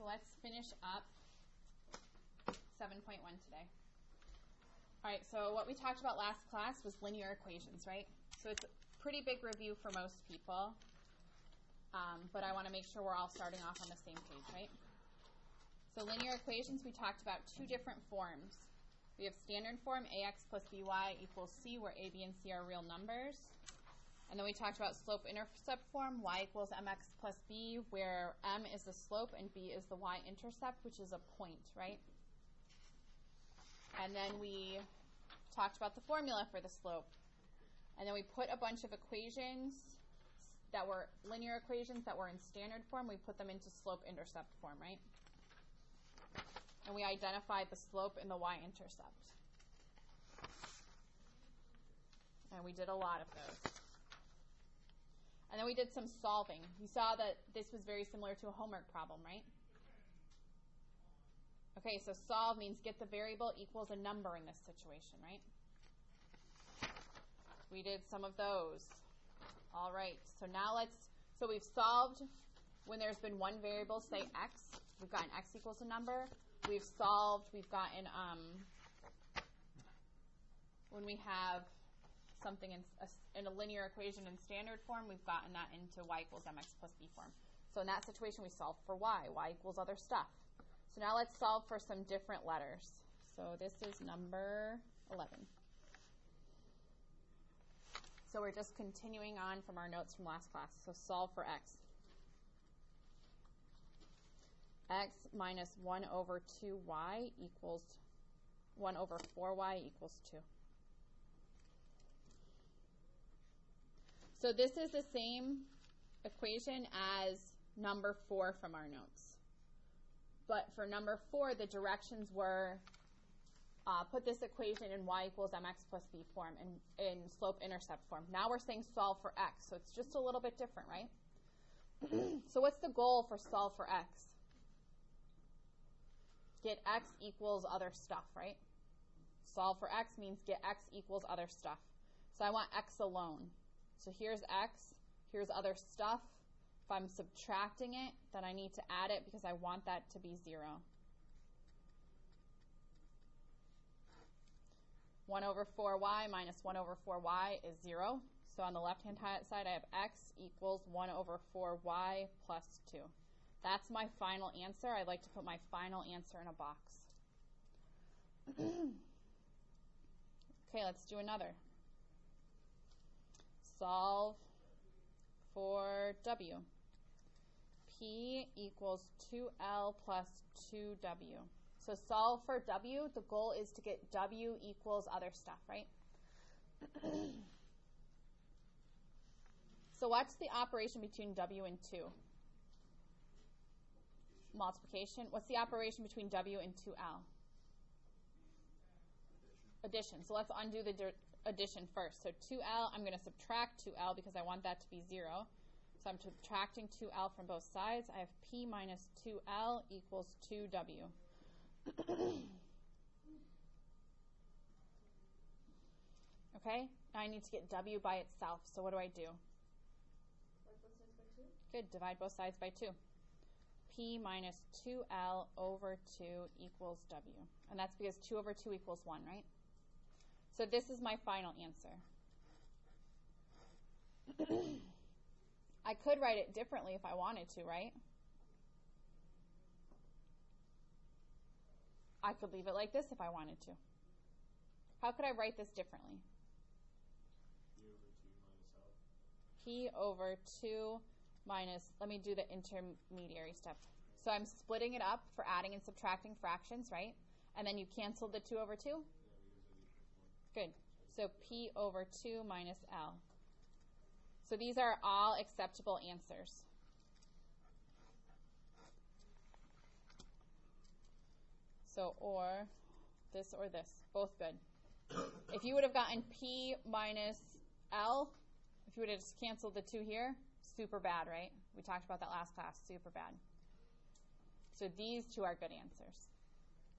so let's finish up 7.1 today. All right, so what we talked about last class was linear equations, right? So it's a pretty big review for most people, but I want to make sure we're all starting off on the same page, right? So linear equations, we talked about two different forms. We have standard form, ax plus by equals c, where a, b, and c are real numbers. And then we talked about slope-intercept form, y equals mx plus b, where m is the slope and b is the y-intercept, which is a point, right? And then we talked about the formula for the slope. And then we put a bunch of equations that were linear equations that were in standard form. We put them into slope-intercept form, right? And we identified the slope and the y-intercept. And we did a lot of those. And then we did some solving. You saw that this was very similar to a homework problem, right? Okay, so solve means get the variable equals a number in this situation, right? We did some of those. All right, so now so we've solved when there's been one variable, say x. We've gotten x equals a number. We've solved, we've gotten, when we have something in a linear equation in standard form, we've gotten that into y equals mx plus b form. So in that situation, we solved for y equals other stuff. So now let's solve for some different letters. So this is number 11. So we're just continuing on from our notes from last class. So solve for x. X minus 1 over 2y equals 1 over 4y equals 2. So this is the same equation as number 4 from our notes. But for number 4, the directions were put this equation in y equals mx plus b form, in slope-intercept form. Now we're saying solve for x, so it's just a little bit different, right? So what's the goal for solve for x? Get x equals other stuff, right? Solve for x means get x equals other stuff. So I want x alone. So here's x, here's other stuff. If I'm subtracting it, then I need to add it because I want that to be 0. 1 over 4y minus 1 over 4y is 0. So on the left-hand side, I have x equals 1 over 4y plus 2. That's my final answer. I'd like to put my final answer in a box. Okay, let's do another. Solve for w. P equals 2L plus 2W. So solve for w. The goal is to get w equals other stuff, right? So what's the operation between w and 2? Multiplication. What's the operation between w and 2L? Addition. So let's undo the addition first. So 2L, I'm going to subtract 2L because I want that to be 0. So I'm subtracting 2L from both sides. I have P minus 2L equals 2W. Okay, now I need to get W by itself. So what do I do? Divide both sides by 2. Good, divide both sides by 2. P minus 2L over 2 equals W. And that's because 2 over 2 equals 1, right? So this is my final answer. I could write it differently if I wanted to, right? I could leave it like this if I wanted to. How could I write this differently? P over 2 minus L. P over 2 minus, let me do the intermediary step. So I'm splitting it up for adding and subtracting fractions, right? And then you cancel the 2 over 2? Yeah, because of the equal Good. So P over 2 minus L. So these are all acceptable answers. So or this, both good. If you would have gotten P minus L, if you would have just canceled the 2 here, super bad, right? We talked about that last class, super bad. So these 2 are good answers.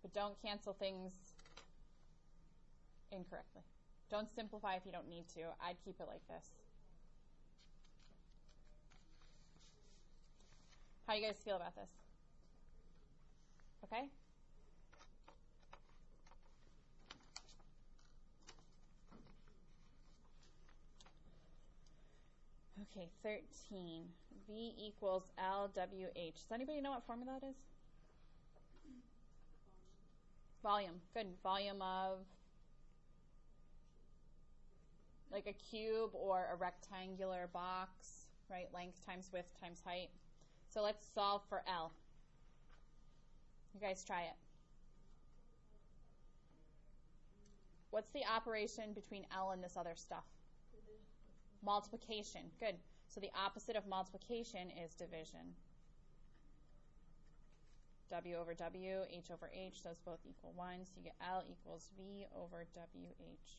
But don't cancel things incorrectly. Don't simplify if you don't need to. I'd keep it like this. How do you guys feel about this? okay? Okay, 13. V equals LWH. Does anybody know what formula that is? Volume. Good. Volume of like a cube or a rectangular box, right? Length times width times height. So let's solve for L. You guys try it. What's the operation between L and this other stuff? Multiplication. Good. So the opposite of multiplication is division. W over W, H over H, those both equal 1. So you get L equals V over WH.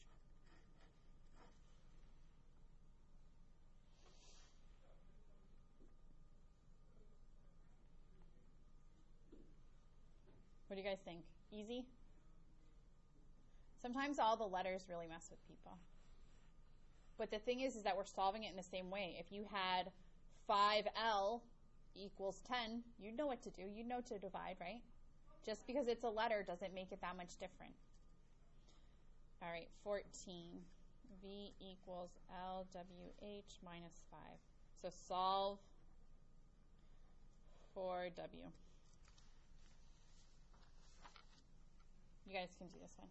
What do you guys think? Easy? Sometimes all the letters really mess with people. But the thing is that we're solving it in the same way. If you had 5L equals 10, you'd know what to do. You'd know to divide, right? Just because it's a letter doesn't make it that much different. All right, 14. V equals LWH minus 5. So solve for W. You guys can do this one.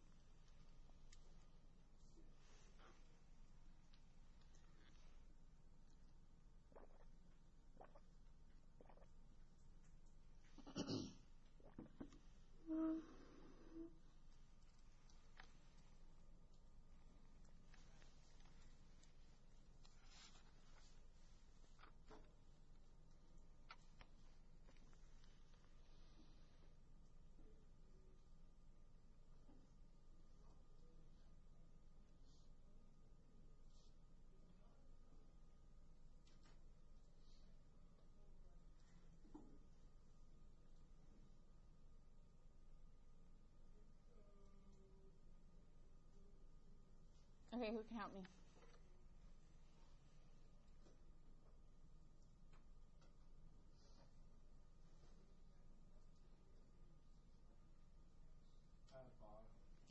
Okay, who can help me?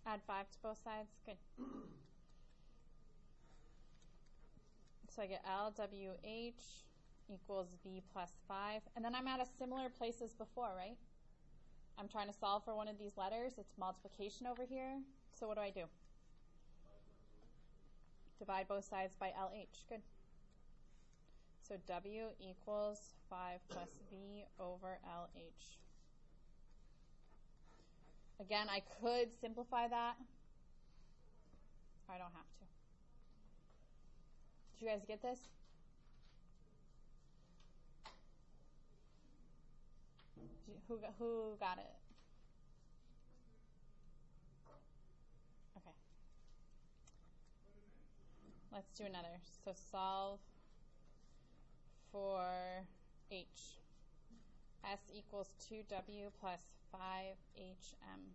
Add 5 to both sides. Good. So I get LWH equals V plus 5. And then I'm at a similar place as before, right? I'm trying to solve for one of these letters. It's multiplication over here. So what do? Divide both sides by LH. Good. So W equals 5 plus V over LH. Again, I could simplify that. I don't have to. Did you guys get this? Who got it? Okay. Let's do another. So solve for H. S equals 2W plus 5HM.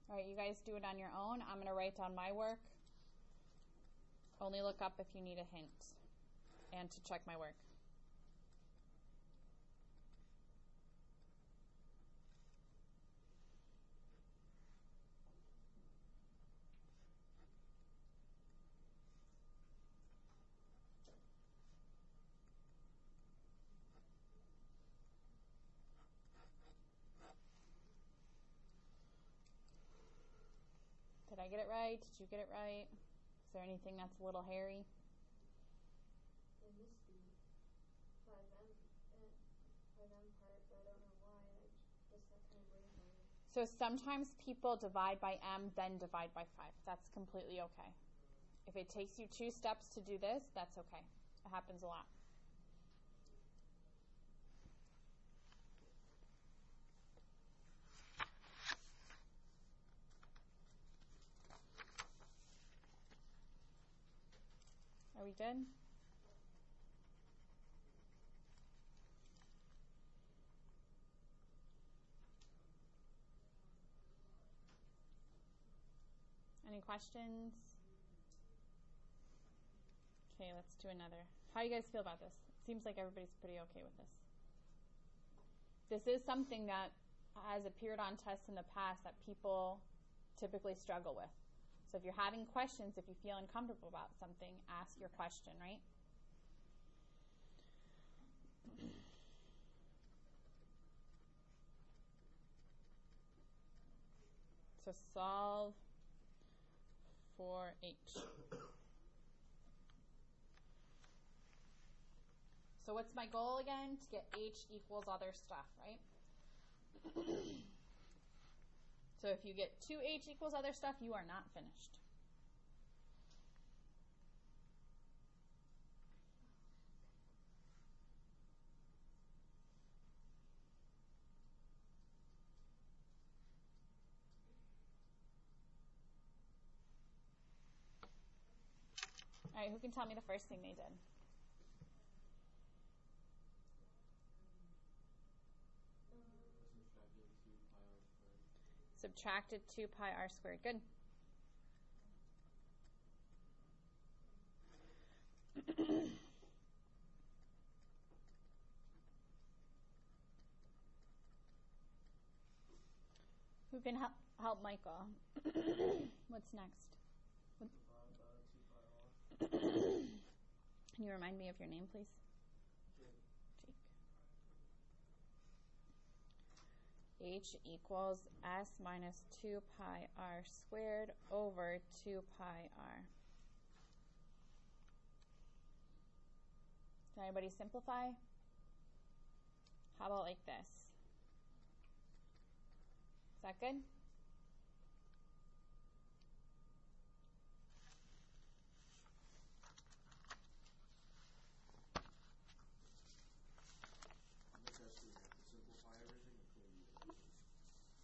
All right, you guys do it on your own. I'm going to write down my work. Only look up if you need a hint and to check my work. Did I get it right? Did you get it right? Is there anything that's a little hairy? I missed the 5M part, but I don't know why. I just got kind of brain farted. So sometimes people divide by M, then divide by 5. That's completely okay. If it takes you 2 steps to do this, that's okay. It happens a lot. Are we good? questions? Okay, let's do another. How do you guys feel about this? It seems like everybody's pretty okay with this. This is something that has appeared on tests in the past that people typically struggle with. So if you're having questions, if you feel uncomfortable about something, ask your question, right? So solve for H. So what's my goal again? To get H equals other stuff, right? So if you get 2H equals other stuff, you are not finished. All right, who can tell me the first thing they did? Subtracted 2 pi r squared. Good. Who can help Michael? What's next? Can you remind me of your name, please? Jake. H equals s minus 2 pi r squared over 2 pi r. Can anybody simplify? How about like this? Is that good?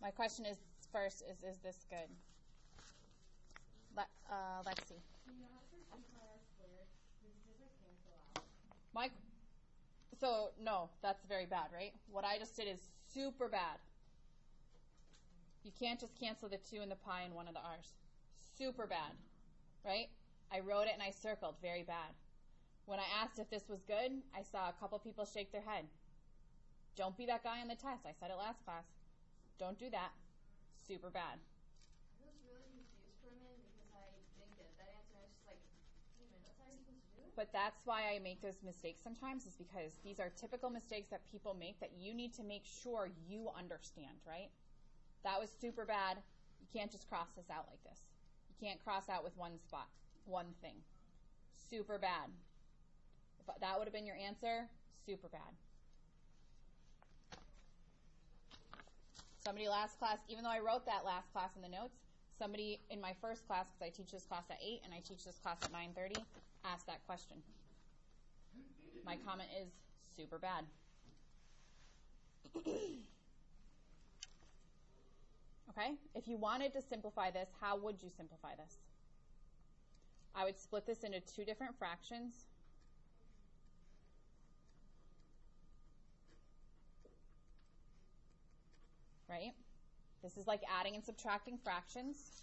My question is first, is this good? Let's see. So, no, that's very bad, right? What I just did is super bad. You can't just cancel the 2 and the pi and one of the r's. Super bad, right? I wrote it and I circled, very bad. When I asked if this was good, I saw a couple people shake their head. Don't be that guy on the test. I said it last class. Don't do that. Super bad. I was really confused for a minute because I didn't get that answer. I was just like, wait a minute, that's how you're supposed to do it? But that's why I make those mistakes sometimes, is because these are typical mistakes that people make that you need to make sure you understand, right? That was super bad. You can't just cross this out like this. You can't cross out with one spot, one thing. Super bad. If that would have been your answer, super bad. Somebody last class, even though I wrote that last class in the notes, somebody in my first class, because I teach this class at 8 and I teach this class at 9:30, asked that question. My comment is super bad. Okay? If you wanted to simplify this, how would you simplify this? I would split this into 2 different fractions. Right? This is like adding and subtracting fractions,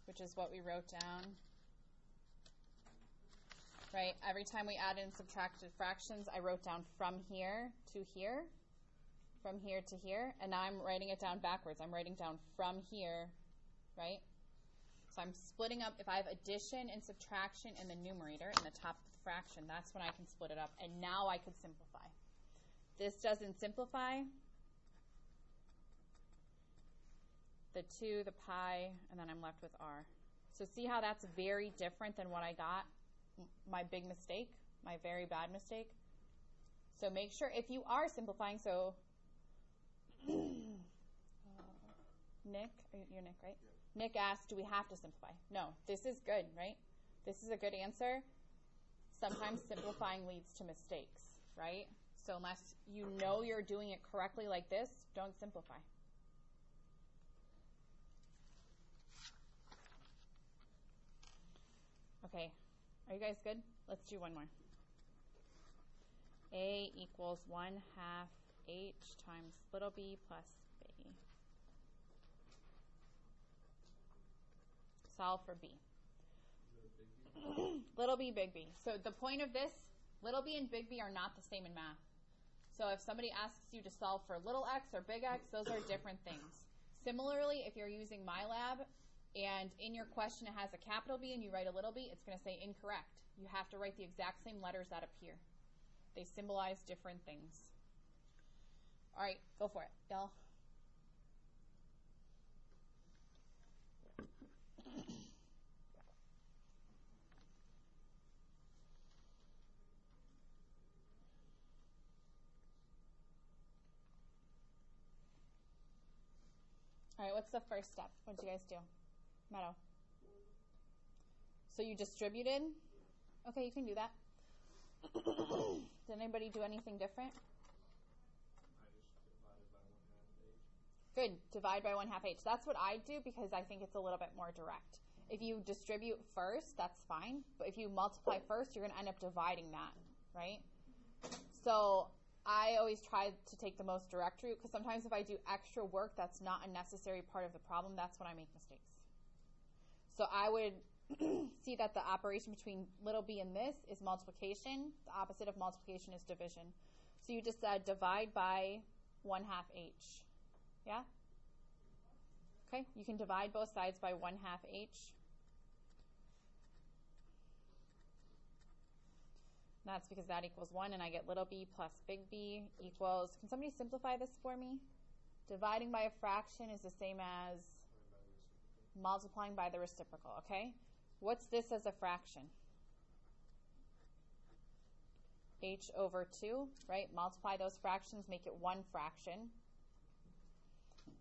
which is what we wrote down. Right? Every time we added and subtracted fractions, I wrote down from here to here, from here to here, and now I'm writing it down backwards. I'm writing down from here, right? So I'm splitting up. If I have addition and subtraction in the numerator, in the top of the fraction, that's when I can split it up, and now I could simplify. This doesn't simplify. The 2, the pi, and then I'm left with r. So see how that's very different than what I got? My big mistake, my very bad mistake. So make sure, if you are simplifying, so Nick, you're Nick, right? Yeah. Nick asked, do we have to simplify? No, this is good, right? This is a good answer. Sometimes simplifying leads to mistakes, right? So unless you know you're doing it correctly like this, don't simplify. Okay, are you guys good? Let's do one more. A equals 1/2 h times little b plus b. Solve for b. Is there a big B? Little b, big B. So the point of this, little b and big B are not the same in math. So if somebody asks you to solve for little x or big X, those are different things. Similarly, if you're using MyLab and in your question it has a capital B and you write a little b, it's going to say incorrect. You have to write the exact same letters that appear. They symbolize different things. All right, go for it, y'all. All right, what's the first step? What did you guys do? Meadow. So you distributed? Okay, you can do that. Did anybody do anything different? I just divided by 1/2 of H. Good. Divide by 1/2 H. That's what I do because I think it's a little bit more direct. If you distribute first, that's fine. But if you multiply first, you're going to end up dividing that, right? So I always try to take the most direct route because sometimes if I do extra work that's not a necessary part of the problem, that's when I make mistakes. So I would see that the operation between little b and this is multiplication. The opposite of multiplication is division. So you just said divide by 1/2 H. Yeah? Okay, you can divide both sides by 1/2 H. That's because that equals 1, and I get little b plus big B equals, can somebody simplify this for me? Dividing by a fraction is the same as multiplying by the reciprocal, okay? What's this as a fraction? H over 2, right? Multiply those fractions, make it one fraction.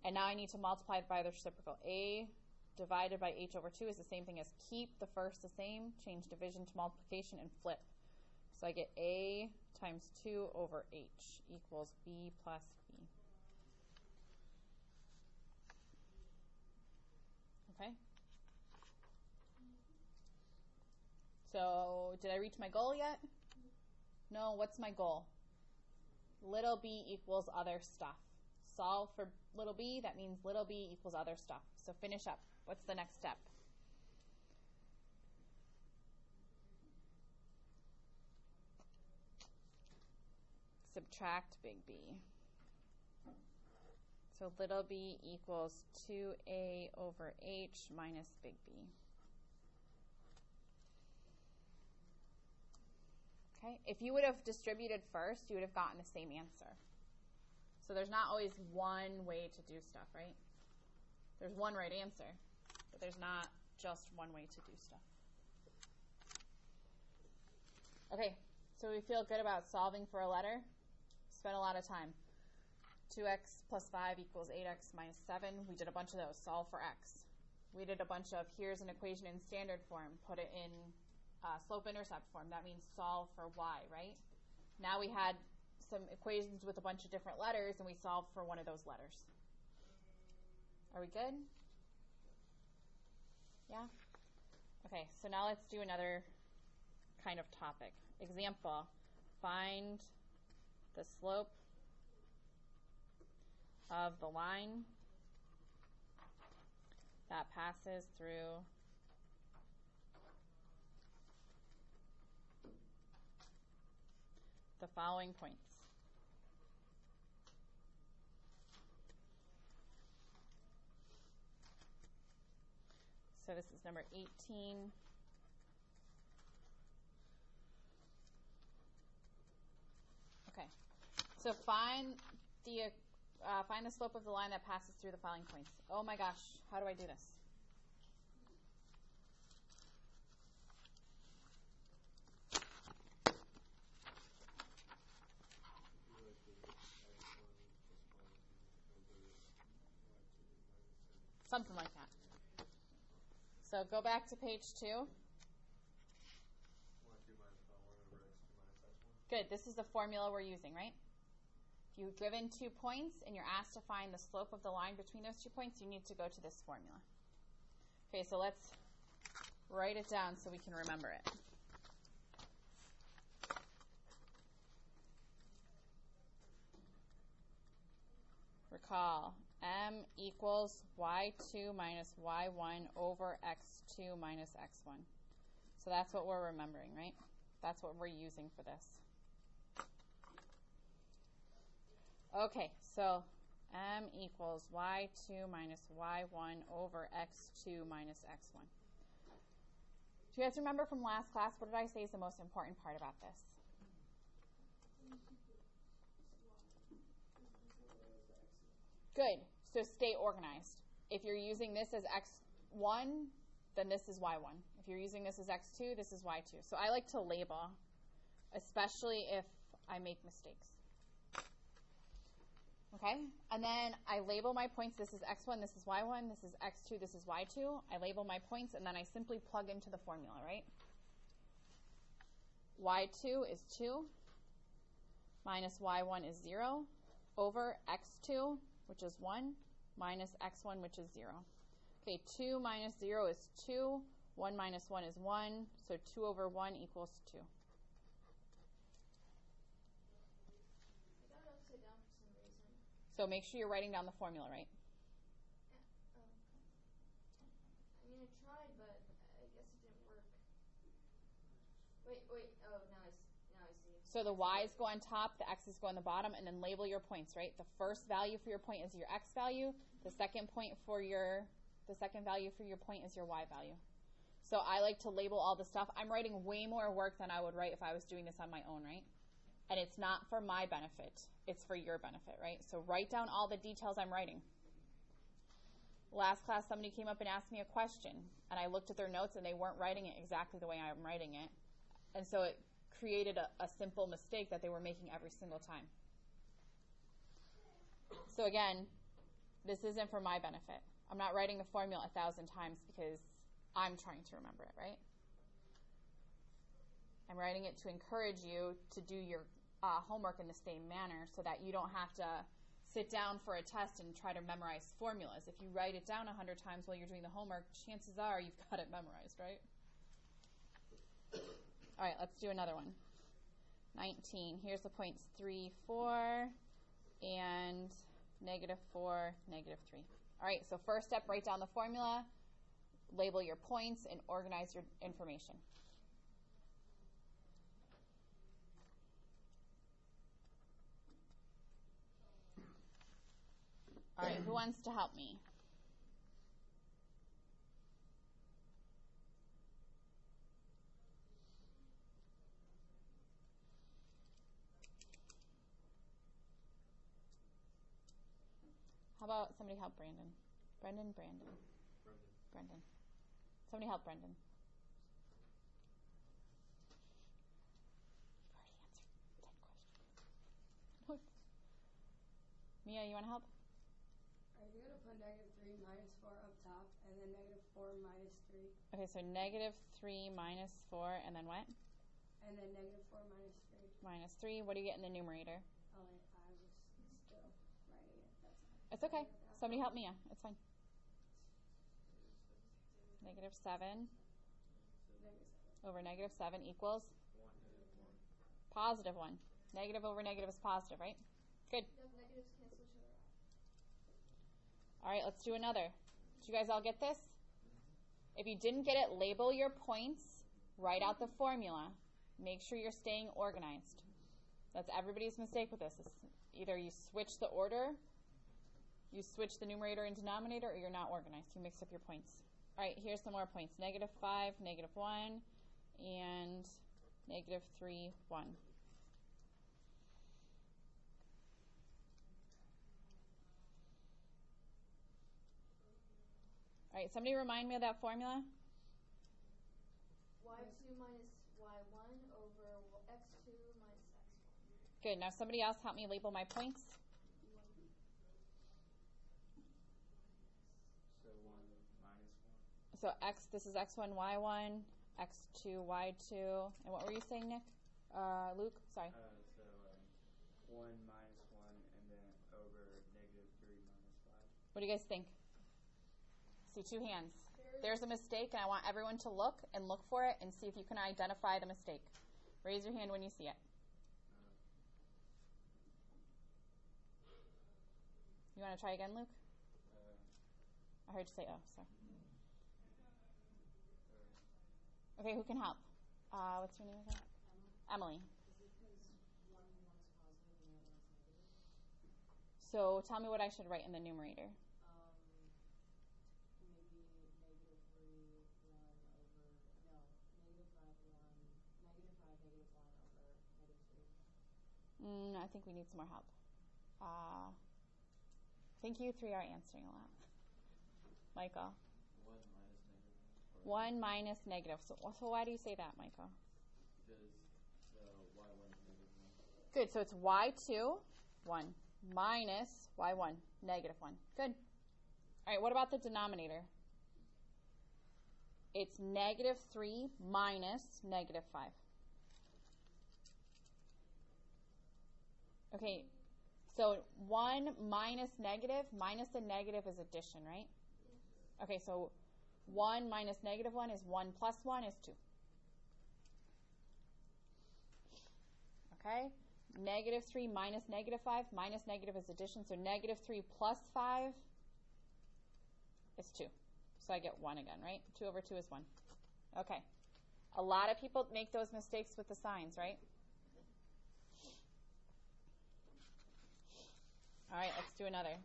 And now I need to multiply it by the reciprocal. A divided by H over 2 is the same thing as keep the first the same, change division to multiplication, and flip. So I get A times 2 over H equals B plus B. Okay? So did I reach my goal yet? No, what's my goal? Little b equals other stuff. Solve for little b, that means little b equals other stuff. So finish up. What's the next step? Subtract big B. So little b equals 2a over h minus big B. Okay, if you would have distributed first, you would have gotten the same answer. So there's not always one way to do stuff, right? There's one right answer, but there's not just one way to do stuff. Okay, so we feel good about solving for a letter. Spent a lot of time. 2x plus 5 equals 8x minus 7. We did a bunch of those. Solve for x. We did a bunch of here's an equation in standard form. Put it in slope-intercept form. That means solve for y, right? Now we had some equations with a bunch of different letters, and we solved for one of those letters. Are we good? Yeah? Okay, so now let's do another kind of topic. Example, find the slope of the line that passes through the following points. So this is number 18. Okay. So find the slope of the line that passes through the following points. Oh my gosh, how do I do this? Something like that. So go back to page 2. Good. This is the formula we're using, right? If you've given 2 points and you're asked to find the slope of the line between those 2 points, you need to go to this formula. Okay, so let's write it down so we can remember it. Recall, m equals y2 minus y1 over x2 minus x1. So that's what we're remembering, right? That's what we're using for this. Okay, so m equals y2 minus y1 over x2 minus x1. Do you guys remember from last class, what did I say is the most important part about this? Good. So stay organized. If you're using this as x1, then this is y1. If you're using this as x2, this is y2. So I like to label, especially if I make mistakes. Okay? And then I label my points. This is x1, this is y1, this is x2, this is y2. I label my points, and then I simply plug into the formula, right? y2 is 2, minus y1 is 0, over x2, which is 1, minus x1, which is 0. Okay, 2 minus 0 is 2, 1 minus 1 is 1, so 2 over 1 equals 2. I got it upside down for some reason. So make sure you're writing down the formula, right? Yeah. I mean, I tried, but I guess it didn't work. Wait. Oh, now I see. So the y's go on top, the x's go on the bottom, and then label your points, right? The first value for your point is your x value. The second value for your point is your y value. So I like to label all the stuff. I'm writing way more work than I would write if I was doing this on my own, right? And it's not for my benefit. It's for your benefit, right? So write down all the details I'm writing. Last class, somebody came up and asked me a question, and I looked at their notes, and they weren't writing it exactly the way I'm writing it. And so it created a simple mistake that they were making every single time. So again, this isn't for my benefit. I'm not writing the formula 1,000 times because I'm trying to remember it, right? I'm writing it to encourage you to do your homework in the same manner so that you don't have to sit down for a test and try to memorize formulas. If you write it down 100 times while you're doing the homework, chances are you've got it memorized, right? All right, let's do another one. 19. Here's the points 3, 4, and negative 4, negative 3. All right, so first step, write down the formula, label your points, and organize your information. All right, who wants to help me? How about somebody help Brandon? Brendan. Somebody help Brendan. You've already answered 10 questions. Mia, you want to help? Are you going to put negative 3 minus 4 up top, and then negative 4 minus 3? Okay, so negative 3 minus 4, and then what? And then negative 4 minus 3. Minus 3. What do you get in the numerator? Oh, I was still writing it. That's fine. It's okay. Somebody help Mia. It's fine. Negative 7 over negative 7 equals? Positive 1. Negative over negative is positive, right? Good. Negatives cancel each other out. All right, let's do another. Did you guys all get this? If you didn't get it, label your points, write out the formula, make sure you're staying organized. That's everybody's mistake with this. It's either you switch the order, you switch the numerator and denominator, or you're not organized. You mix up your points. All right, here's some more points. Negative 5, negative 1, and negative 3, 1. All right, somebody remind me of that formula. y2 minus y1 over x2 minus x1. Good. Now somebody else help me label my points. So x, this is x1, y1, x2, y2. And what were you saying, Nick? Luke? Sorry. 1 minus 1, and then over negative 3 minus 5. What do you guys think? See 2 hands. There's a mistake, and I want everyone to look for it and see if you can identify the mistake. Raise your hand when you see it. You want to try again, Luke? I heard you say oh, sorry. Okay, who can help? What's your name again? Emily. So tell me what I should write in the numerator. I think we need some more help. I think you three are answering a lot. Michael. 1 minus negative. So why do you say that, Michael? Because y1 is negative 1. Good. So it's y2, 1, minus y1, negative 1. Good. All right, what about the denominator? It's negative 3 minus negative 5. Okay, so 1 minus a negative is addition, right? Okay, so 1 minus negative 1 is 1 plus 1 is 2. Okay, negative 3 minus negative 5, minus negative is addition, so negative 3 plus 5 is 2. So I get 1 again, right? 2 over 2 is 1. Okay, a lot of people make those mistakes with the signs, right? All right, let's do another.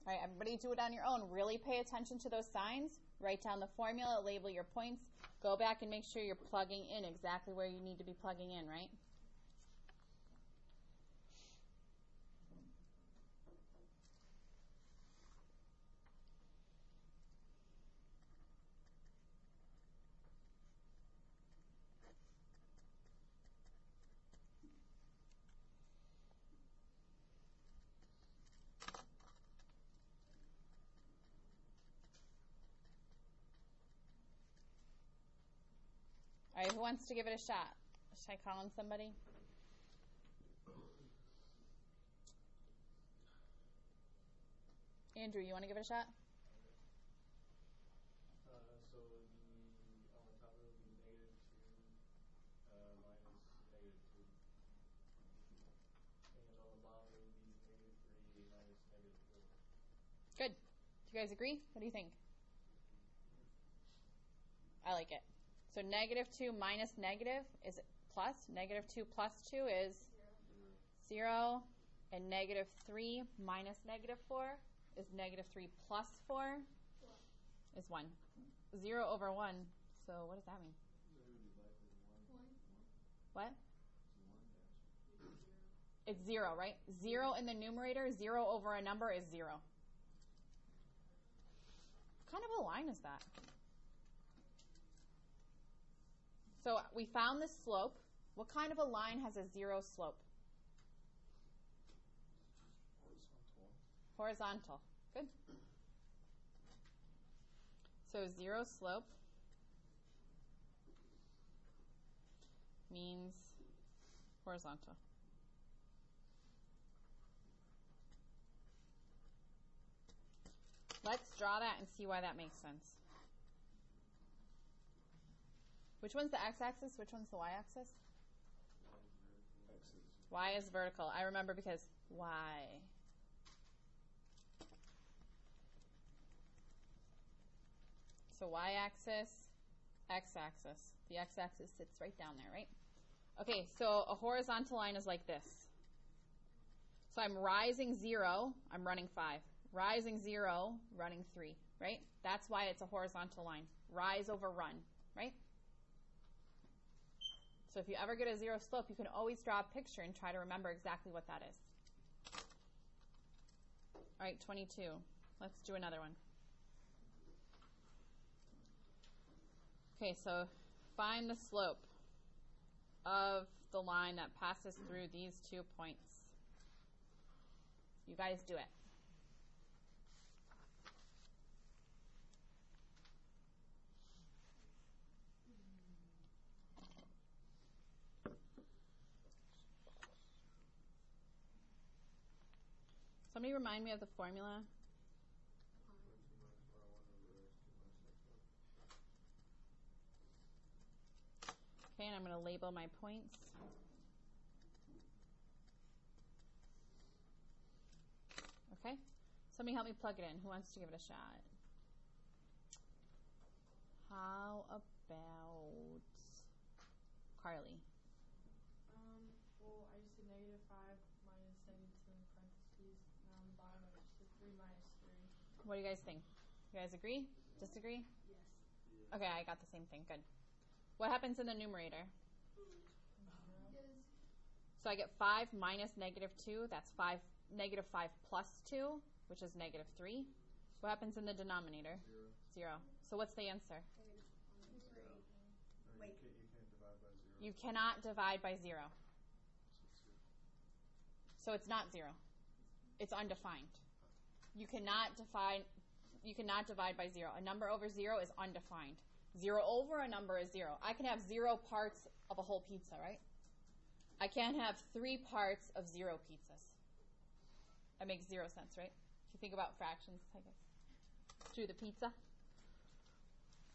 All right, everybody do it on your own. Really pay attention to those signs. Write down the formula, label your points. Go back and make sure you're plugging in exactly where you need to be plugging in, right? All right, who wants to give it a shot? Should I call on somebody? Andrew, you want to give it a shot? So on the top it would be negative 2 minus negative 2. And on the bottom it would be negative 3 minus negative 4. Good. Do you guys agree? What do you think? I like it. So negative 2 minus negative is plus. Negative 2 plus 2 is 0. And negative 3 minus negative 4 is negative 3 plus 4 is 1. 0 over 1. So what does that mean? What? It's 0, right? 0 in the numerator. 0 over a number is 0. What kind of a line is that? So we found the slope. What kind of a line has a 0 slope? Horizontal. Good. So 0 slope means horizontal. Let's draw that and see why that makes sense. Which one's the x-axis? Which one's the y-axis? Y is vertical. I remember because y. So y-axis, x-axis. The x-axis sits right down there, right? Okay, so a horizontal line is like this. So I'm rising 0, I'm running 5. Rising 0, running 3, right? That's why it's a horizontal line. Rise over run, right? So if you ever get a 0 slope, you can always draw a picture and try to remember exactly what that is. All right, 22. Let's do another one. Okay, so find the slope of the line that passes through these 2 points. You guys do it. Somebody remind me of the formula. I'm going to label my points. Okay. Somebody help me plug it in. Who wants to give it a shot? How about Carly? Well, I just did -5 minus -2 in parentheses. Now on the bottom, I just did 3 minus 3. What do you guys think? You guys agree? Disagree? Yes. Okay, I got the same thing. Good. What happens in the numerator? So I get 5 minus -2. That's -5 plus 2, which is -3. What happens in the denominator? 0. So what's the answer? Wait. You can't divide by 0. You cannot divide by 0. So it's not 0. It's undefined. You cannot divide by 0. A number over 0 is undefined. 0 over a number is 0. I can have 0 parts of a whole pizza, right? I can't have 3 parts of 0 pizzas. That makes 0 sense, right? If you think about fractions, I guess. Through the pizza.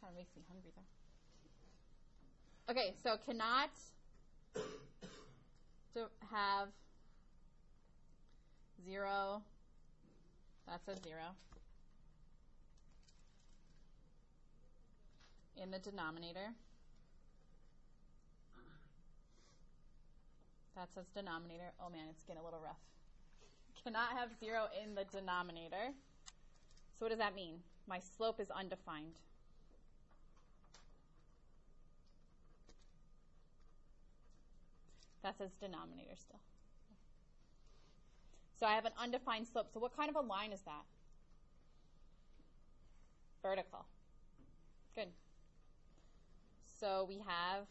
Kind of makes me hungry, though. Okay, so cannot to have 0. That's a 0. In the denominator. That says denominator. Oh man, it's getting a little rough. Cannot have 0 in the denominator. So what does that mean? My slope is undefined. That says denominator still. So I have an undefined slope. So what kind of a line is that? Vertical. Good. So we have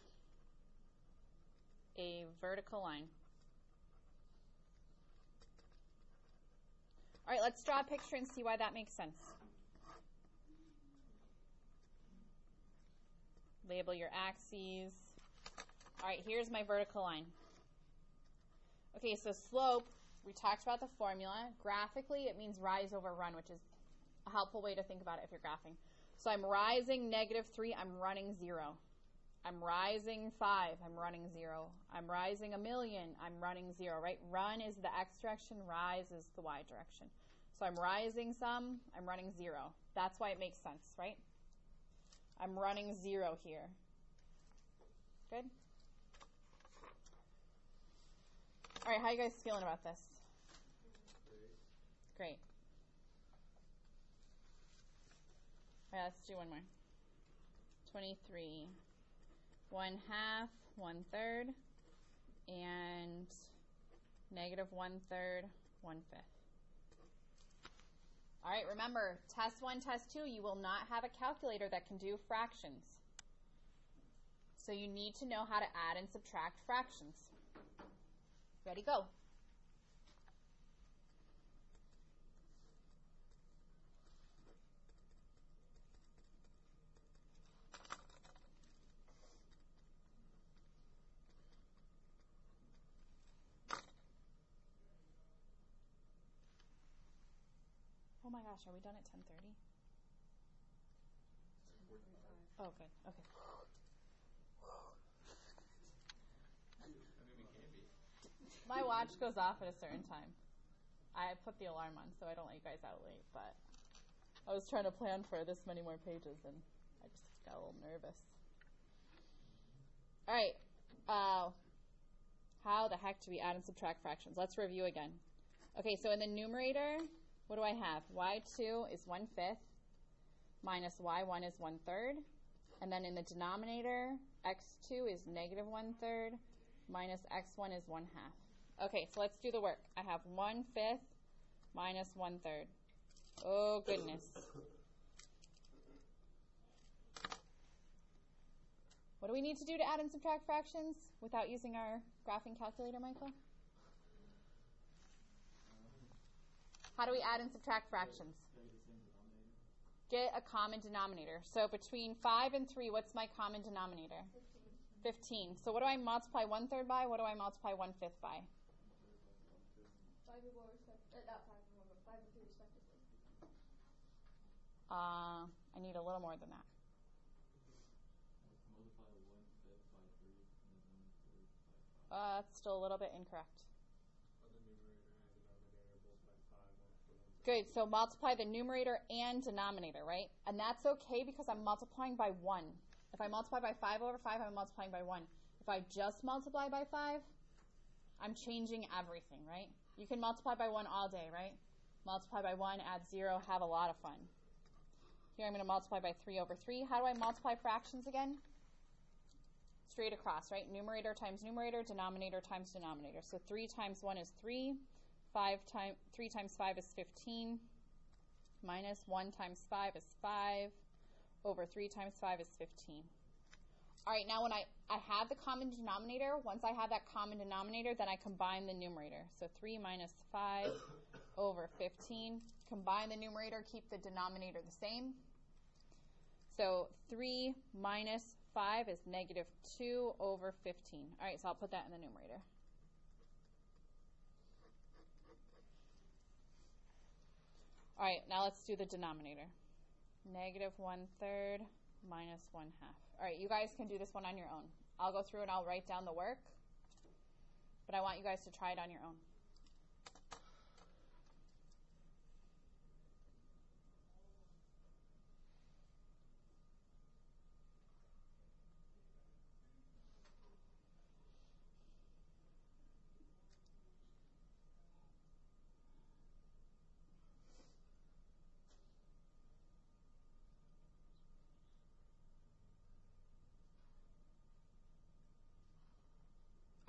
a vertical line. All right, let's draw a picture and see why that makes sense. Label your axes. All right, here's my vertical line. Okay, so slope, we talked about the formula. Graphically, it means rise over run, which is a helpful way to think about it if you're graphing. So I'm rising -3, I'm running 0. I'm rising 5, I'm running 0. I'm rising 1,000,000, I'm running 0, right? Run is the x direction, rise is the y direction. So I'm rising some, I'm running 0. That's why it makes sense, right? I'm running 0 here. Good? All right, how you guys feeling about this? Great. All right, let's do one more. 23. 1/2, 1/3, and -1/3, 1/5. All right, remember, test 1, test 2, you will not have a calculator that can do fractions. So you need to know how to add and subtract fractions. Ready, go. Oh my gosh, are we done at 10:30? Oh, good. Okay. My watch goes off at a certain time. I put the alarm on so I don't let you guys out late, but I was trying to plan for this many more pages and I just got a little nervous. All right. How the heck do we add and subtract fractions? Let's review again. Okay, so in the numerator, what do I have? y2 is 1/5 minus y1 is 1/3. And then in the denominator, x2 is -1/3 minus x1 is 1/2. Okay, so let's do the work. I have 1/5 minus 1/3. Oh, goodness. What do we need to do to add and subtract fractions without using our graphing calculator, Michael? How do we add and subtract fractions? Get a common denominator. So between 5 and 3, what's my common denominator? 15. So what do I multiply 1/3 by? What do I multiply 1/5 by? 5 and 1 respectively. Not 5 and 1, but 5 and 3 respectively. I need a little more than that. Multiply 1/5 by 3. That's still a little bit incorrect. But the numerator and denominator both by 5 multiplied by 1. Good, so multiply the numerator and denominator, right? And that's okay because I'm multiplying by 1. If I multiply by 5 over 5, I'm multiplying by 1. If I just multiply by 5, I'm changing everything, right? You can multiply by 1 all day, right? Multiply by 1, add 0, have a lot of fun. Here I'm going to multiply by 3 over 3. How do I multiply fractions again? Straight across, right? Numerator times numerator, denominator times denominator. So 3 times 1 is 3. 3 times 5 is 15. Minus 1 times 5 is 5. Over 3 times 5 is 15. All right, now when I have the common denominator, once I have that common denominator, then I combine the numerator. So 3 minus 5 over 15. Combine the numerator, keep the denominator the same. So 3 minus 5 is negative 2 over 15. All right, so I'll put that in the numerator. All right, now let's do the denominator. Negative 1/3 minus 1/2. All right, you guys can do this one on your own. I'll go through and I'll write down the work, but I want you guys to try it on your own.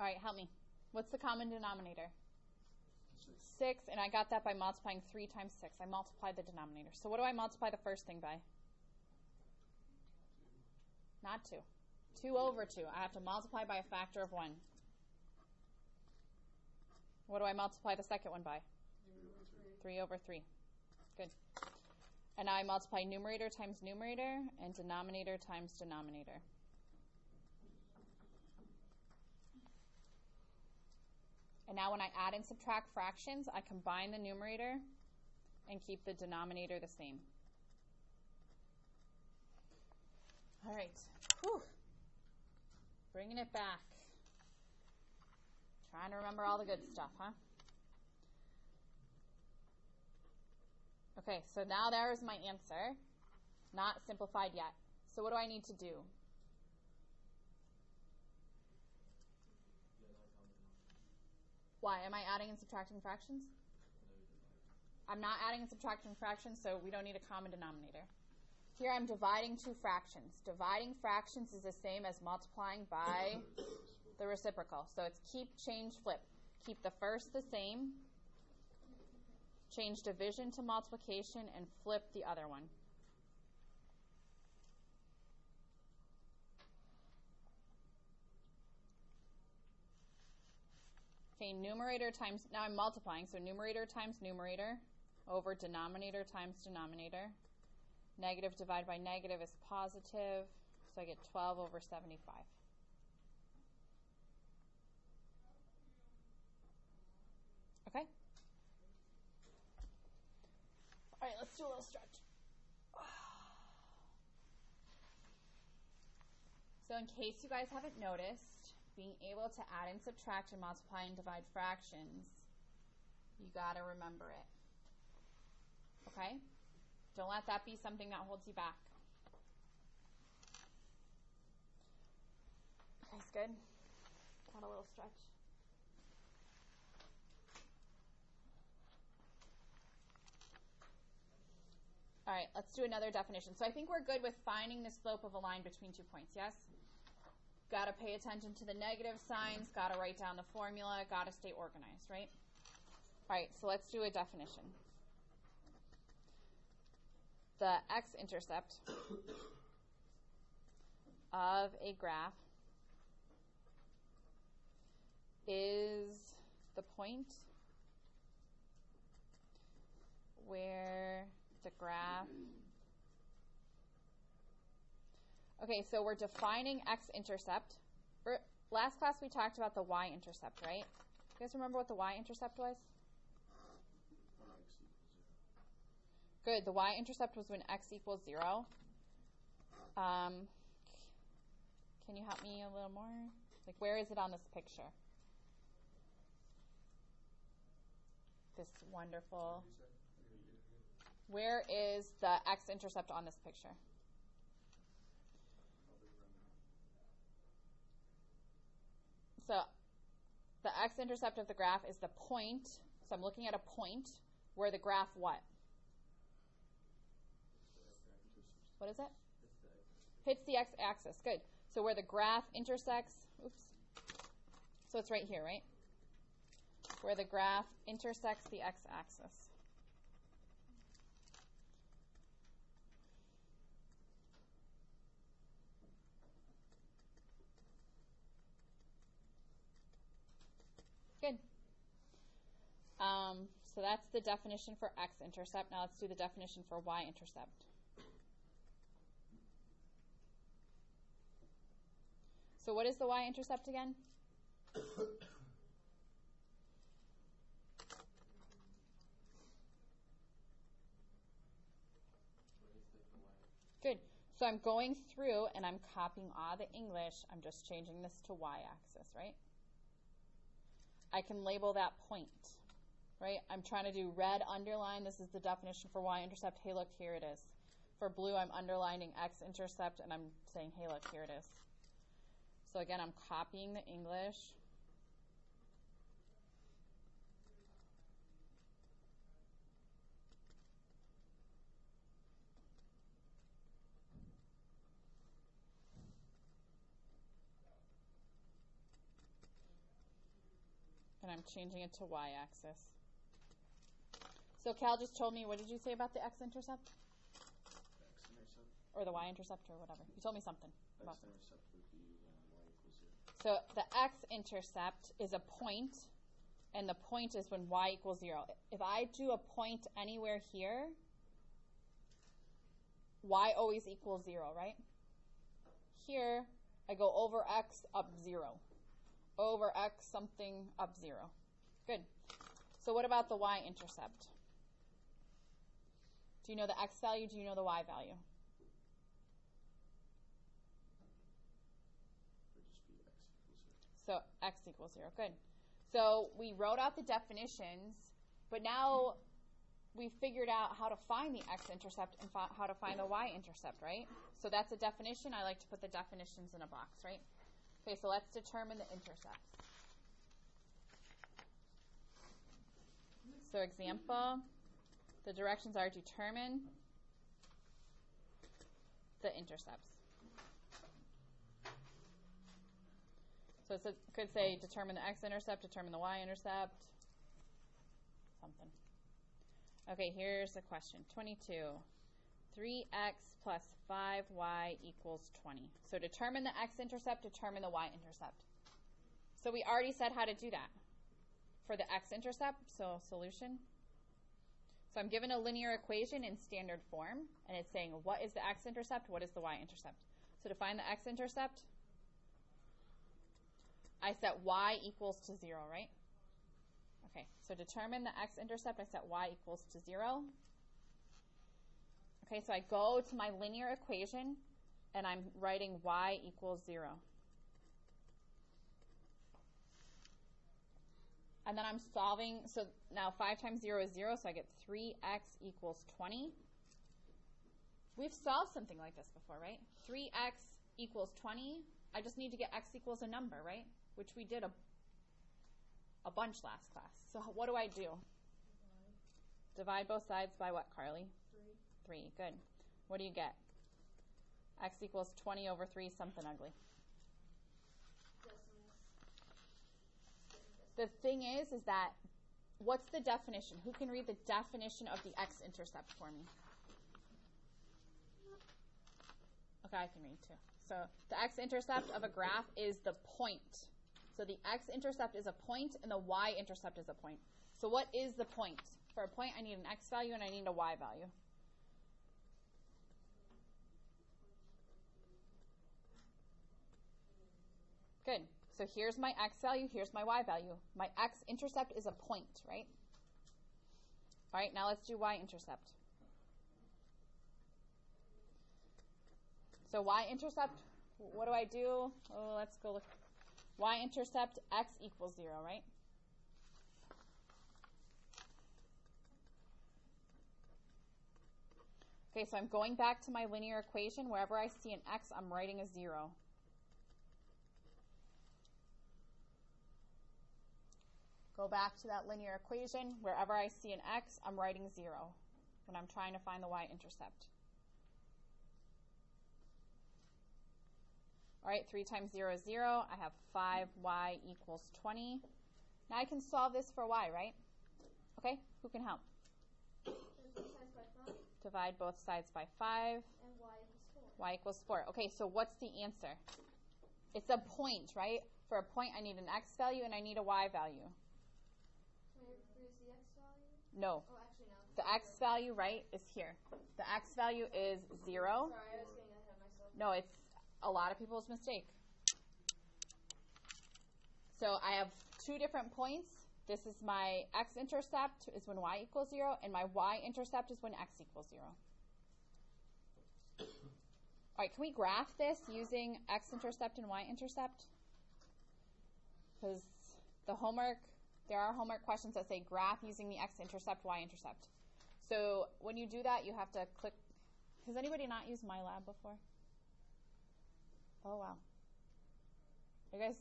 All right, help me. What's the common denominator? 6, and I got that by multiplying 3 times 6. I multiplied the denominator. So what do I multiply the first thing by? Not 2. 2 over 2. I have to multiply by a factor of 1. What do I multiply the second one by? 3 over 3. Good. And now I multiply numerator times numerator and denominator times denominator. And now when I add and subtract fractions, I combine the numerator and keep the denominator the same. All right. Whew. Bringing it back. Trying to remember all the good stuff, huh? Okay, so now there's my answer. Not simplified yet. So what do I need to do? Why? Am I adding and subtracting fractions? I'm not adding and subtracting fractions, so we don't need a common denominator. Here I'm dividing two fractions. Dividing fractions is the same as multiplying by the reciprocal. So it's keep, change, flip. Keep the first the same, change division to multiplication, and flip the other one. Okay, numerator times, now I'm multiplying, so numerator times numerator over denominator times denominator. Negative divided by negative is positive, so I get 12 over 75. Okay? All right, let's do a little stretch. So in case you guys haven't noticed, being able to add and subtract and multiply and divide fractions, you got to remember it. Okay? Don't let that be something that holds you back. Okay, good. Got a little stretch. All right, let's do another definition. So I think we're good with finding the slope of a line between 2 points, yes? Got to pay attention to the negative signs, got to write down the formula, got to stay organized, right? All right, so let's do a definition. The x-intercept of a graph is the point where the graph... Okay, so we're defining x-intercept. Last class we talked about the y-intercept, right? You guys remember what the y-intercept was? Good, the y-intercept was when x equals 0. Can you help me a little more? Like, where is it on this picture? this wonderful. Where is the x-intercept on this picture? So the x-intercept of the graph is the point. So I'm looking at a point where the graph what? What is it? Hits the x-axis. Good. So where the graph intersects, oops. So it's right here, right? Where the graph intersects the x-axis. Good. So that's the definition for x-intercept. Now let's do the definition for y-intercept. So what is the y-intercept again? Good. So I'm going through and I'm copying all the English. I'm just changing this to y-axis, right? I can label that point, right? I'm trying to do red underline. This is the definition for y-intercept. Hey, look, here it is. For blue, I'm underlining x-intercept, and I'm saying, hey, look, here it is. So again, I'm copying the English. And I'm changing it to y-axis. So Cal just told me, what did you say about the x-intercept? X-intercept. Or the y-intercept or whatever. You told me something about it. X-intercept would be y equals 0. So the x-intercept is a point, and the point is when y equals 0. If I do a point anywhere here, y always equals 0, right? Here, I go over x up 0. Over x something up 0. Good. So what about the y-intercept? Do you know the x value? Do you know the y value? So x equals 0. Good. So we wrote out the definitions, but now we've figured out how to find the x-intercept and how to find the y-intercept, right? So that's a definition. I like to put the definitions in a box, right? Okay, so let's determine the intercepts. So example, the directions are determine the intercepts. So it could say determine the x-intercept, determine the y-intercept, something. Okay, here's the question. 22. 3x plus 5y equals 20. So determine the x-intercept, determine the y-intercept. So we already said how to do that for the x-intercept, so solution. So I'm given a linear equation in standard form, and it's saying what is the x-intercept, what is the y-intercept. So to find the x-intercept, I set y equals to 0, right? Okay, so determine the x-intercept, I set y equals to 0. Okay, so I go to my linear equation, and I'm writing y equals 0. And then I'm solving, so now 5 times 0 is 0, so I get 3x equals 20. We've solved something like this before, right? 3x equals 20. I just need to get x equals a number, right? Which we did a bunch last class. So what do I do? Divide both sides by what, Carly? 3. Good. What do you get? X equals 20 over 3, something ugly. The thing is that, what's the definition? Who can read the definition of the x-intercept for me? Okay, I can read too. So the x-intercept of a graph is the point. So the x-intercept is a point, and the y-intercept is a point. So what is the point? For a point, I need an x value, and I need a y value. Good. So here's my x value, here's my y value. My x-intercept is a point, right? All right, now let's do y-intercept. So y-intercept, what do I do? Oh, let's go look. Y-intercept, x equals 0, right? Okay, so I'm going back to my linear equation. Wherever I see an x, I'm writing a 0. Go back to that linear equation. Wherever I see an x, I'm writing 0 when I'm trying to find the y-intercept. All right, 3 times 0 is 0. I have 5y equals 20. Now I can solve this for y, right? Okay, who can help? Divide both sides by 5. And y equals 4. Y equals 4. Okay, so what's the answer? It's a point, right? For a point, I need an x value and I need a y value. 20 over 3 is the x value? No. Oh, actually, no. The x value, right, is here. The x value is 0. Sorry, I was getting ahead of myself. No, it's a lot of people's mistake. So I have 2 different points. This is my x-intercept is when y equals 0, and my y-intercept is when x equals 0. All right, can we graph this using x-intercept and y-intercept? Because there are homework questions that say graph using the x-intercept, y-intercept. So when you do that, you have to click. Has anybody not used MyLab before? Oh, wow. You guys,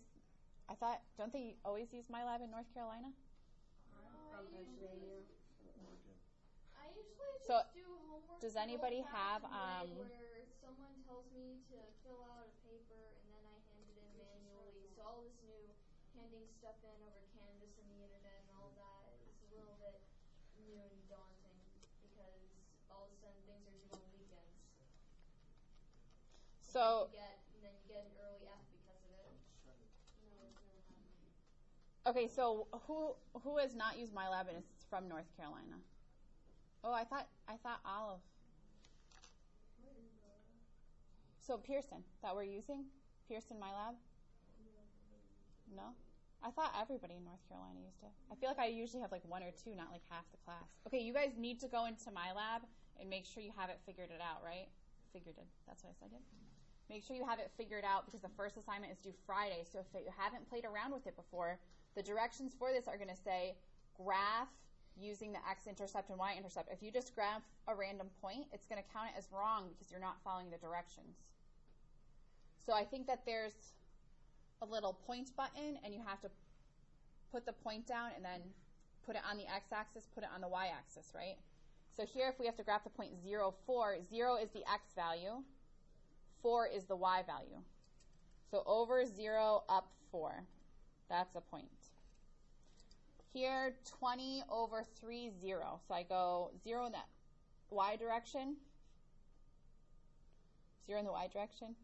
don't they always use MyLab in North Carolina? From Pennsylvania. I usually just So, do homework. does anybody have, where someone tells me to fill out a paper and then I hand it in manually. So all this new handing stuff in over Canvas and the internet and all that is a little bit new and daunting because all of a sudden things are due on weekends. So, And then you get an early F because of it. No, it's never happened. okay, so who has not used MyLab and is from North Carolina? Oh, I thought Olive. So Pearson that we're using? Pearson MyLab? No? I thought everybody in North Carolina used it. I feel like I usually have like 1 or 2, not like half the class. Okay, you guys need to go into MyLab and make sure you have it figured it out, right? Figured it. That's what I said. Make sure you have it figured out because the first assignment is due Friday. So if you haven't played around with it before, the directions for this are going to say graph using the x-intercept and y-intercept. If you just graph a random point, it's going to count it as wrong because you're not following the directions. So I think that there's a little point button, and you have to put the point down and then put it on the x-axis, put it on the y-axis, right? So here, if we have to graph the point 0, 4, 0 is the x value, 4 is the y value. So over 0, up 4. That's a point. Here, 20 over 3, 0. So I go 0 in the y direction, 0 in the y direction,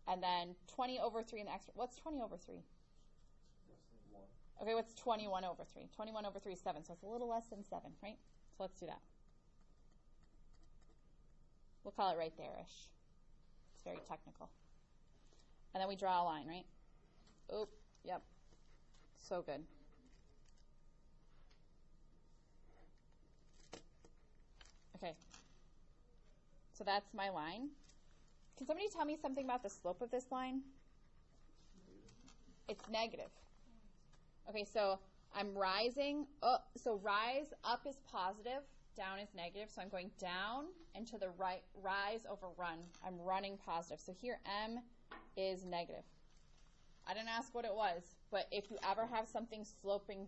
and then 20 over 3 in the x. What's 20 over 3? Okay, what's 21 over 3? 21 over 3 is 7, so it's a little less than 7, right? So let's do that. We'll call it right there-ish. It's very technical. And then we draw a line, right? Oop, yep. So good. Okay. So that's my line. Can somebody tell me something about the slope of this line? It's negative. Okay, so I'm rising. Oh, so rise up is positive, down is negative. So I'm going down and to the right, rise over run. I'm running positive. So here M is negative. I didn't ask what it was, but if you ever have something sloping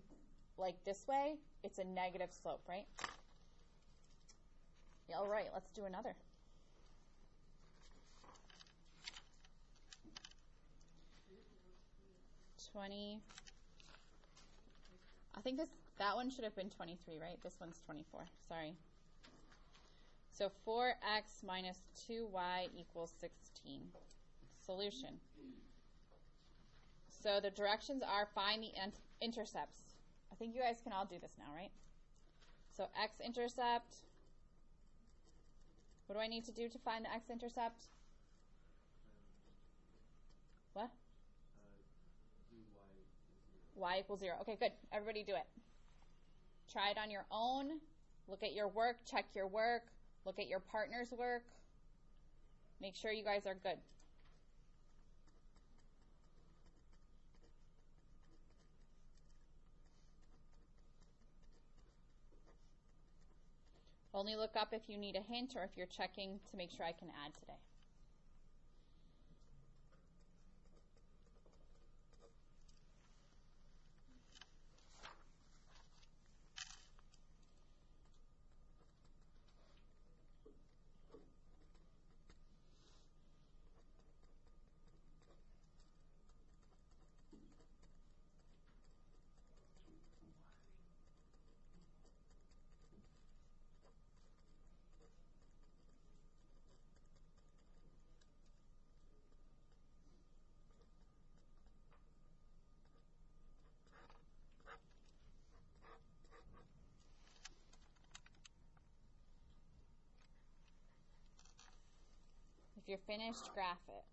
like this way, it's a negative slope, right? Yeah, all right, let's do another. I think that one should have been 23, right? This one's 24. Sorry. So 4x minus 2y equals 16. Solution. So the directions are find the intercepts. I think you guys can all do this now, right? So x-intercept. What do I need to do to find the x-intercept? What? Y equals 0. Okay, good. Everybody do it. Try it on your own. Look at your work. Check your work. Look at your partner's work. Make sure you guys are good. Only look up if you need a hint or if you're checking to make sure I can add today. If you're finished, graph it.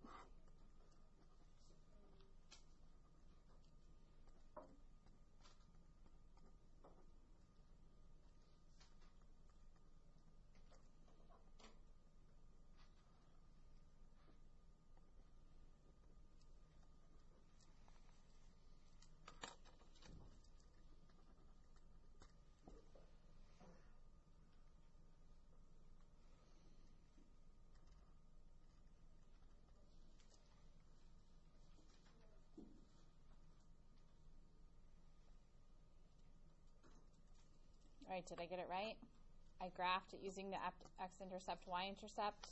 All right, did I get it right? I graphed it using the x-intercept, y-intercept.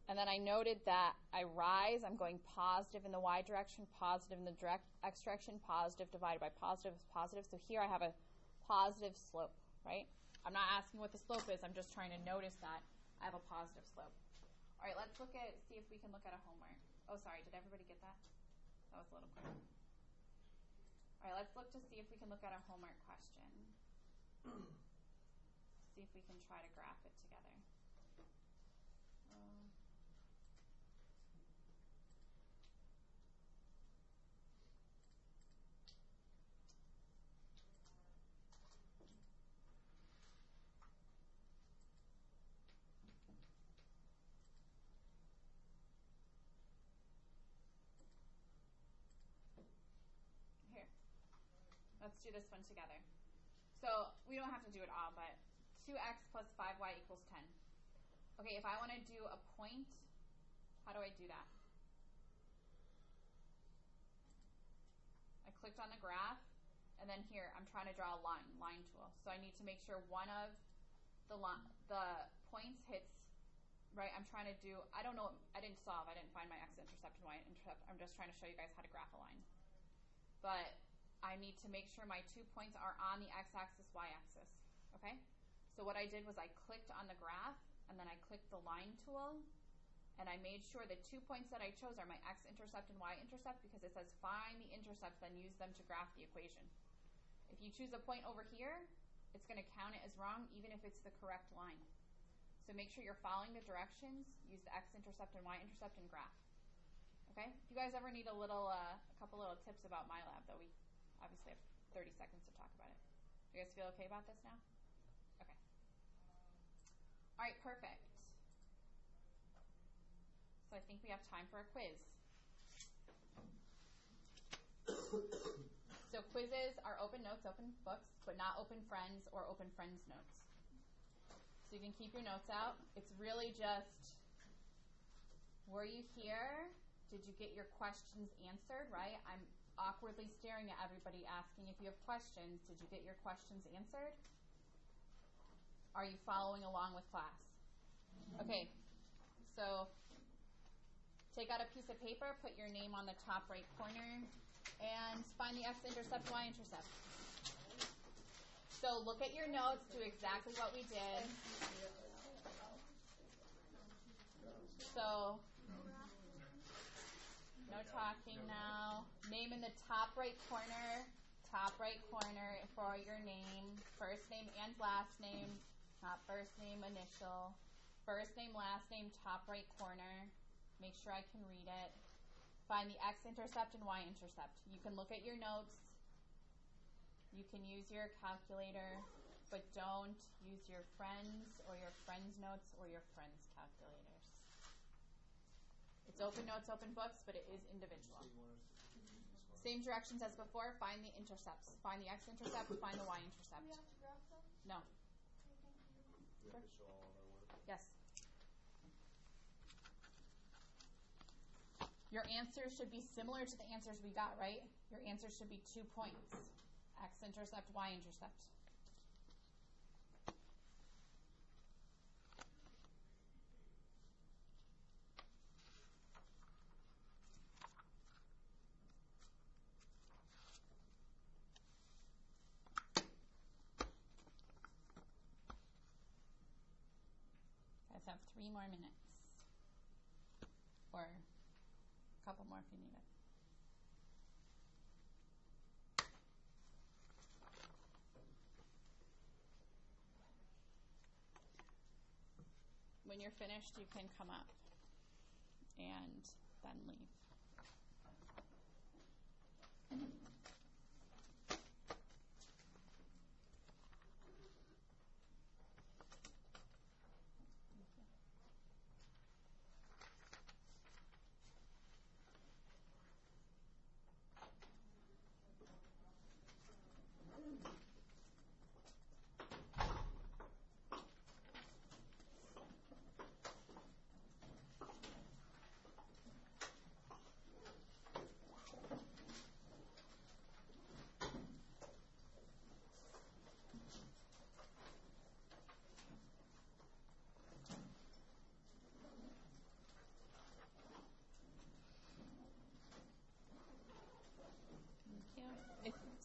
And then I noted that I rise, I'm going positive in the y direction, positive in the x direction, positive divided by positive is positive. So here I have a positive slope, right? I'm not asking what the slope is, I'm just trying to notice that I have a positive slope. All right, let's see if we can look at a homework. Oh, sorry, did everybody get that? That was a little quick. All right, let's look to see if we can look at a homework question. See if we can try to graph it together. Let's do this one together. So we don't have to do it all, but 2x plus 5y equals 10. Okay, if I want to do a point, how do I do that? I clicked on the graph, and then here I'm trying to draw a line tool. So I need to make sure one of the points hits, right? I'm trying to do, I don't know, I didn't solve, I didn't find my x-intercept and y-intercept. I'm just trying to show you guys how to graph a line. But I need to make sure my 2 points are on the x-axis, y-axis, okay? So what I did was I clicked on the graph, and then I clicked the line tool, and I made sure the 2 points that I chose are my x-intercept and y-intercept because it says find the intercepts, then use them to graph the equation. If you choose a point over here, it's going to count it as wrong even if it's the correct line. So make sure you're following the directions, use the x-intercept and y-intercept, and graph. Okay? If you guys ever need a couple little tips about MyLab, though, we obviously have 30 seconds to talk about it. You guys feel okay about this now? Okay. All right, perfect. So I think we have time for a quiz. So quizzes are open notes, open books, but not open friends or open friends notes. So you can keep your notes out. It's really just, were you here? Did you get your questions answered, right? I'm awkwardly staring at everybody asking if you have questions. Did you get your questions answered? Are you following along with class? Okay, so take out a piece of paper, put your name on the top right corner, and find the x-intercept, y-intercept. So look at your notes, do exactly what we did. So, no talking now. Name in the top right corner for your name. First name and last name, not first name, initial. First name, last name, top right corner. Make sure I can read it. Find the x-intercept and y-intercept. You can look at your notes. You can use your calculator, but don't use your friends or your friends' notes or your friends' calculators. It's open notes, open books, but it is individual. Same directions as before. Find the intercepts. Find the x-intercept, find the y-intercept. Do we have to graph them? No. Okay, thank you. We have to show all of our work. Yes. Your answers should be similar to the answers we got, right? Your answers should be 2 points. X-intercept, y-intercept. Guys have 3 more minutes. Or a couple more if you need it. When you're finished, you can come up and then leave.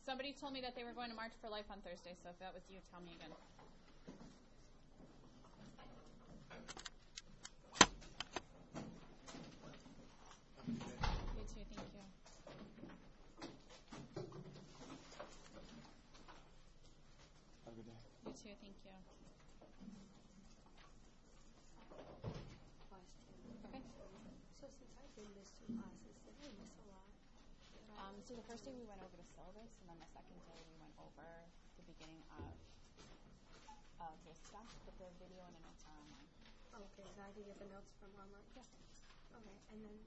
Somebody told me that they were going to March for Life on Thursday, so if that was you, tell me again. You too, thank you. Have a good day. You too, thank you. Okay. So since I did miss 2 classes, did I miss a lot? So the first day we went over the syllabus, and then the second day we went over the beginning of this stuff, but the video and the notes are online. Okay, so I can get the notes from online? Yeah. Okay, and then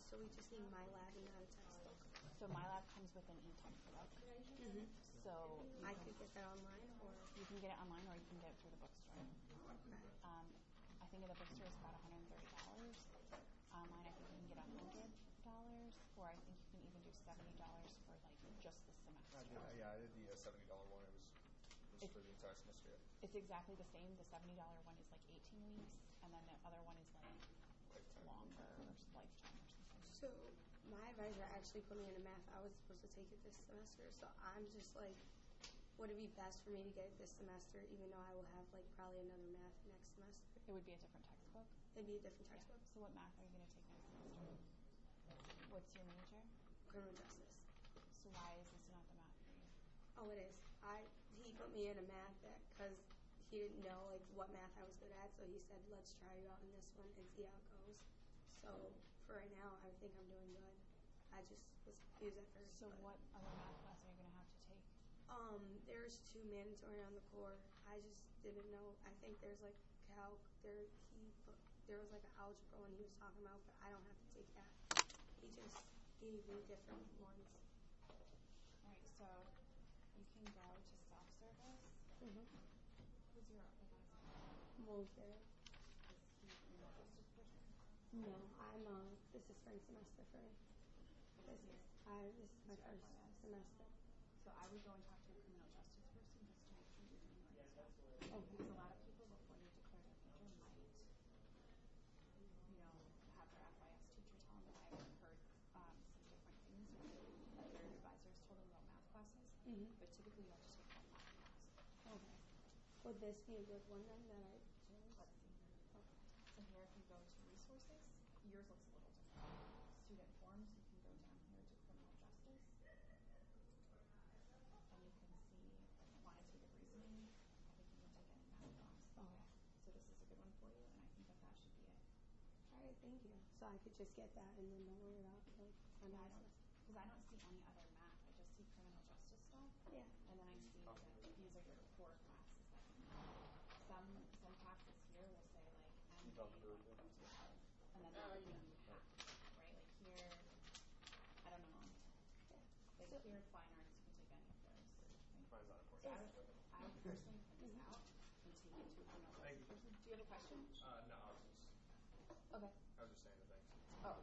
so we just need MyLab and not a textbook? So MyLab comes with an e-textbook. Mm-hmm. So I could get that online, or? you can get it online or you can get it through the bookstore. Okay. I think at the bookstore it's about $130. Online I think you can get $100, or I think you can even do $70 for like just the semester. Yeah, I did the $70 one. It was for the entire semester. It's exactly the same. The $70 one is like 18 weeks, and then the other one is like longer, or lifetime or something. So my advisor actually put me into math. I was supposed to take it this semester, so I'm just like, would it be best for me to get it this semester, even though I will have like probably another math next semester? It would be a different textbook. It'd be a different textbook. Yeah. So what math are you going to take next semester? What's your major? Criminal justice. So why is this not the math for you? Oh, it is. He put me into math because he didn't know like what math I was good at, so he said, let's try you out in this one and see how it goes. So for right now, I think I'm doing good. I just was confused at first. So what other math class are you going to have to take? There's 2 mandatory on the core. I just didn't know. I think there's like calc. There was like an algebra one he was talking about, but I don't have to take that. He just gave me different ones. All right, so you can go to self-service. Mm-hmm. Who's your advisor? Mulder. Is he in the justice person? No, this is spring semester for me. This is my first semester. So I would go and talk to a criminal justice person just to make sure you're doing the right stuff. Okay. Because a lot of people, before they declare their major, might, have their FYS teacher tell them that I've heard some different things that their advisors told them about math classes. Mm-hmm. But typically, you have to take one math class. Okay. Would this be a good one then that I chose? Let's see. Okay. So here, if you go to resources, yours looks a little different. Student forms, you can go down here to criminal justice. And you can see quantitative reasoning. I think you can take any math class. Okay. So this is a good one for you, and I think that should be it. All right, thank you. So I could just get that and then don't worry about like Because I don't see any other math. I just see criminal justice stuff. Yeah. And then I see that these are your core classes that you need. Some classes here will say like MA, and then that would be half, right? Like here, I don't know. fine arts, you can take any of those. Mine's not So important. I would personally print this out and take it to a criminal Thank justice you. person. Do you have a question? No, Okay. I was just saying the thanks. Oh,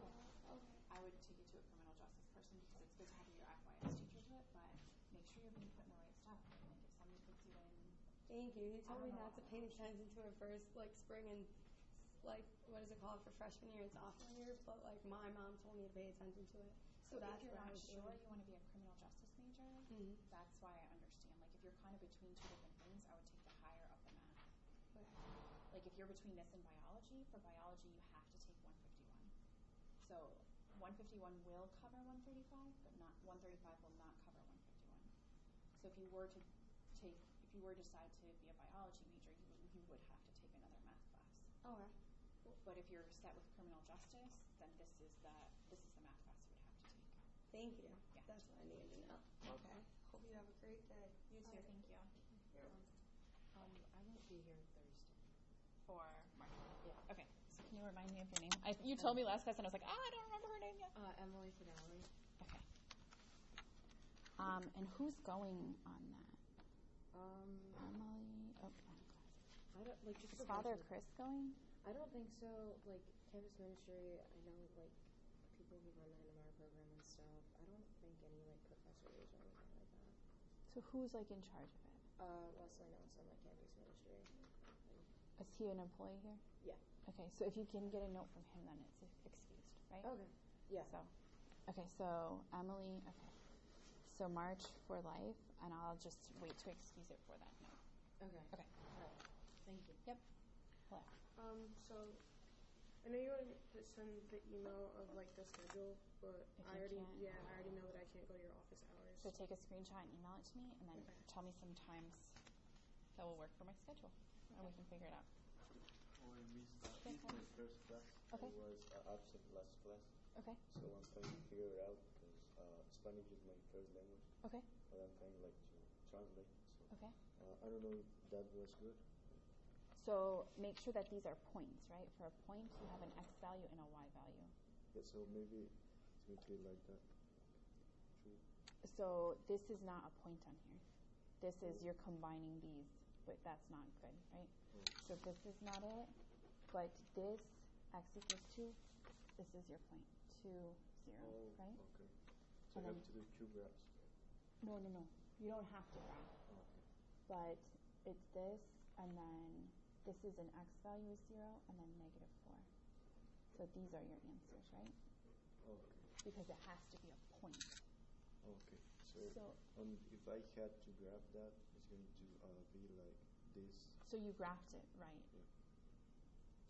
I would take it to a criminal justice person because it's good to have your FYS teacher do it, but make sure you're being put in the right stuff. Like if somebody puts you in, Thank you. He told I me don't not to know. pay attention to it first, like spring and like what is it called for freshman year and sophomore year, but like my mom told me to pay attention to it. so if that's you're what I not was sure doing. you want to be a criminal justice major, Mhm. that's why I understand. Like if you're kind of between two different things, I would take the higher of the math. Okay. Like if you're between this and biology, for biology you have to take 151. So 151 will cover 135, but not 135 will not cover 151. So if you were to decide to be a biology major, you would have to take another math class. Okay. But if you're set with criminal justice, then this is the math class you would have to take. Thank you. Yeah. That's what I needed to know. Okay. Hope you have a great day. You too. Thank you. I won't be here Thursday. For March. Yeah. Okay. So can you remind me of your name? You told me last class, and I was like, I don't remember her name yet. Emily Fidelli. Okay. And who's going on that? Emily. Oh, I don't like just is Father Chris going? I don't think so. Like campus ministry, I know like people who run the NMR program and stuff. I don't think any like professors or anything like that. So who's like in charge of it? Wesley Nelson, like campus ministry. Is he an employee here? Yeah. Okay. So if you can get a note from him, then it's excused, right? Okay. Yeah. So, okay. So Emily. Okay. So March for life, and I'll just wait to excuse it for that note. Okay. Okay. All right. Thank you. Yep. Hello. So I know you want to send the email of like the schedule, but If I you already can't. I already know that I can't go to your office hours. So take a screenshot and email it to me, and then Okay. tell me some times that will work for my schedule, and we can figure it out. I missed Okay. my first class. Okay. I was absent last class, Okay. so I'm trying to figure it out because Spanish is my first language, Okay. but I'm trying like to translate. So Okay. I don't know if that was good. So make sure that these are points, right? For a point, you have an x value and a y value. Yeah, so maybe it's going to be like that. True. So this is not a point on here. This is you're combining these, but that's not good, right? So this is not it, but this x equals 2, this is your point, 2, 0, Oh, right? okay. So And I then- have to do two graphs. No. You don't have to graph. Okay. But it's this, and then this is an x value is 0, and then -4. So these are your answers, right? Okay. Because it has to be a point. Okay. So If I had to graph that, it's going to be like this. so you graphed it right.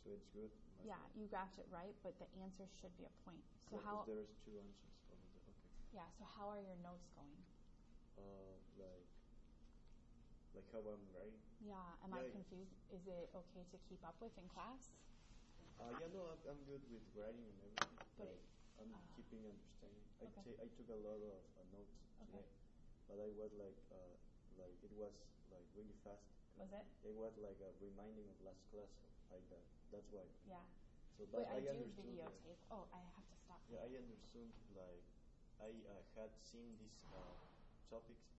So it's good. Yeah, you graphed it right, but the answer should be a point. So Yeah, how? there's two answers over there. Okay. Yeah. So how are your notes going? Like how I'm writing. Yeah. Am I Yeah. confused? Is it okay to keep up with in class? Yeah, no, I'm good with writing and everything. But Like, I'm keeping understanding. Okay. I took a lot of notes Okay. today, but I was like it was like really fast. Was it? It was like a reminding of last class, like that. That's why. Yeah. So, But I do understood. videotape. Oh, I have to stop. Yeah, I understood. Like I had seen these topics